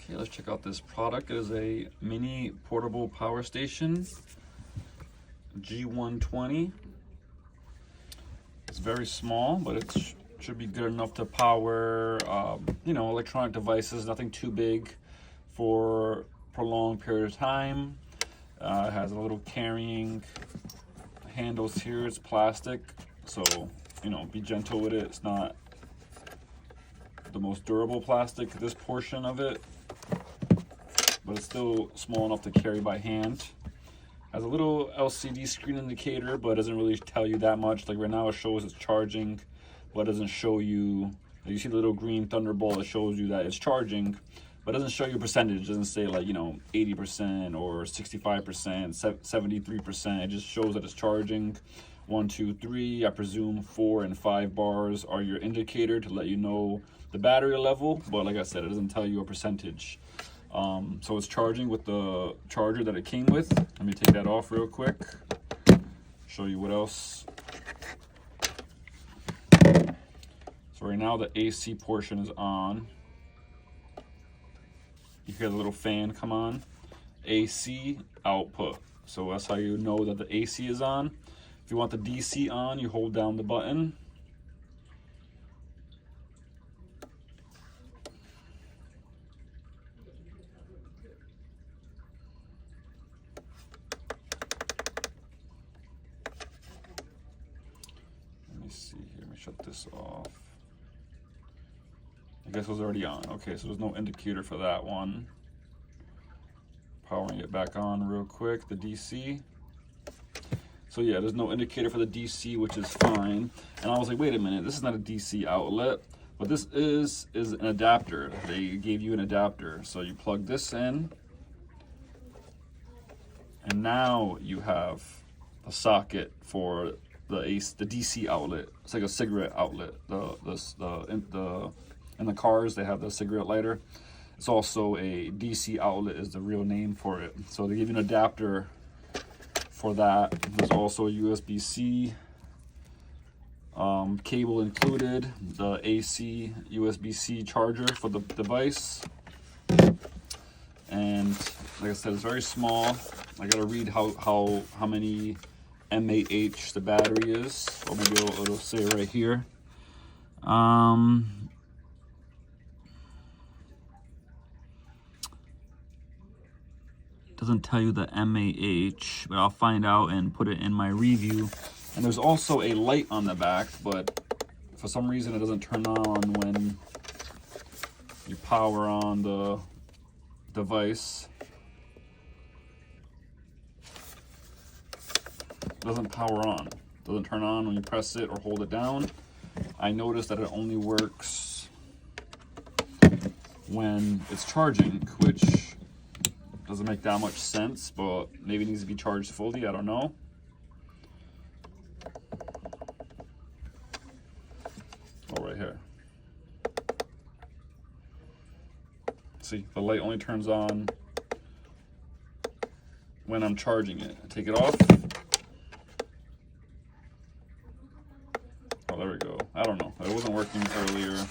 Okay, let's check out this product. It is a mini portable power station, G120. It's very small, but it should be good enough to power, electronic devices. Nothing too big for a prolonged period of time. It has a little carrying handles here. It's plastic, so be gentle with it. It's not the most durable plastic, this portion of it, but it's still small enough to carry by hand. Has a little LCD screen indicator, but doesn't really tell you that much. Like right now it shows it's charging, but it doesn't show you, you see the little green thunderbolt, it shows you that it's charging, but it doesn't show you percentage. It doesn't say like 80% or 65%, 73%. It just shows that it's charging. 1, 2, 3, I presume 4 and 5 bars are your indicator to let you know the battery level, but like I said, it doesn't tell you a percentage. So it's charging with the charger that it came with. Let me take that off real quick, show you what else. So right now the AC portion is on. You hear the little fan come on. AC output. So that's how you know that the AC is on. If you want the DC on, you hold down the button. Let me see here, let me shut this off. I guess it was already on. Okay, so there's no indicator for that one. Powering it back on real quick, the DC. So yeah, there's no indicator for the DC, which is fine. And I was like, wait a minute, this is not a DC outlet, but this is an adapter. They gave you an adapter. So you plug this in, and now you have a socket for the DC outlet. It's like a cigarette outlet. In the cars, they have the cigarette lighter. It's also a DC outlet is the real name for it. So they give you an adapter for that. There's also a USB-C cable included, the AC USB-C charger for the device. And like I said, it's very small. I gotta read how many mAh the battery is, or maybe it'll say right here. Doesn't tell you the mAh, but I'll find out and put it in my review. And there's also a light on the back, but for some reason it doesn't turn on when you power on the device. It doesn't power on. It doesn't turn on when you press it or hold it down. I noticed that it only works when it's charging, which doesn't make that much sense, but maybe it needs to be charged fully, I don't know. Oh, right here. See, the light only turns on when I'm charging it. Take it off. Oh, there we go. I don't know. It wasn't working earlier.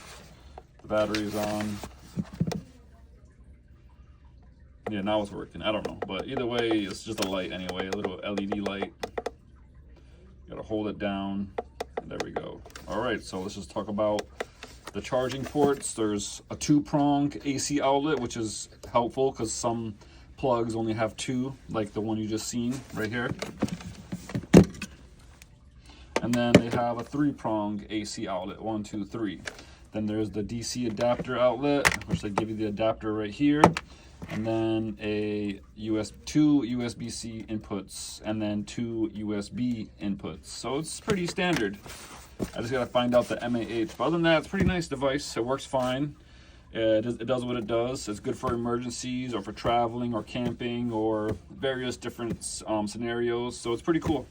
The battery's on. Yeah, now it's working. I don't know, but either way, it's just a light anyway, a little LED light. You gotta hold it down. And there we go. All right, so let's just talk about the charging ports. There's a 2-prong AC outlet, which is helpful because some plugs only have 2, like the one you just seen right here. And then they have a 3-prong AC outlet, 1, 2, 3. Then there's the DC adapter outlet, which they give you the adapter right here. And then two USB-C inputs, and then 2 USB inputs. So it's pretty standard. I just gotta find out the mAh. But other than that, it's a pretty nice device. It works fine. It does what it does. It's good for emergencies or for traveling or camping or various different scenarios. So it's pretty cool.